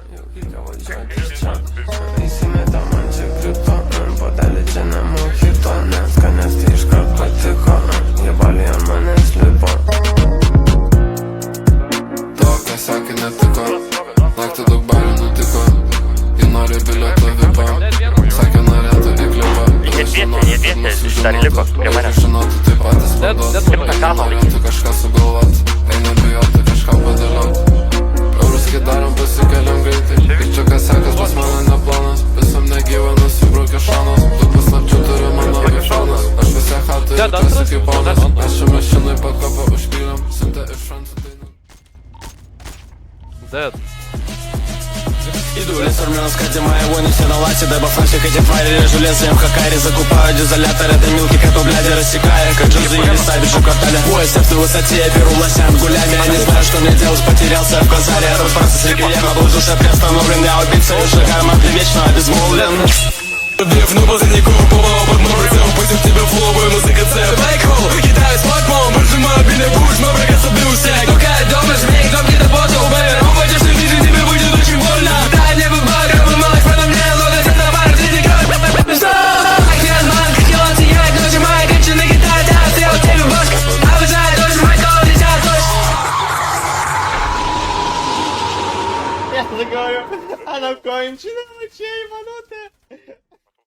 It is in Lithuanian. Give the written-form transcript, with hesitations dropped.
Reikia važiuoti iš čia. Įsimetam ant čia krito, padelį čia nemokyto, nes skanės tai iškart patiko, jie baliai ant manęs lipo. Tokia sakė netiko, naktį daug balių nutiko, ji nori bilieto vipo, sakė norėtų į klipą. Jie vietė, dar liko prie manęs. Žinotų tai patys parduot, norėtų kažką sugalvot, nebijoti kažką padėliot. Ruskiai darom, pasikeliam greitai, ir čia kas sekas, pas mane neplanas, visam negyva nusibraukė šanas, daug paslapčių turi mano iPhone'as, aš visą chatą ir tuosi kaip ponas, mes čia mašinai pakopą užpylėm, siuntė iš Francų dainą. Dead. Иду в лес, армянов, кстати, моя войны все на ласе. Дай бафласик, эти твари режу лезвием в хакаре. Закупаю дизолятор, это милки, коту бляди рассекая, как джузы или сабиджи в квартале. Поезд в высоте, я беру лосян гулями. Я не знаю, что мне делать, потерялся в базаре. Рот процесс реквиема, был душа приостановлен. Я убийца и сжигаем, а ты вечно обезмолвлен. Вдвигну позывнику, повал под мой прицел. Пусть в тебе фловая музыка цел. Байкхол, кидаю смартфон, выжимаю били буш, мой враг осадился. Только дома жмей, кнопки до пота, убавер. Он хочет, что жизнь тебе будет очень больно. Дай мне бабар, малых, потом мне ловят за товар, ты не кровь. Что? Херман, хотела сиять, ночью моя конченая гитара, да, стрел тебе в башку. Обожаю дождь, мой кол, летят дождь. Я говорю, она кончена, вообще ебанутая.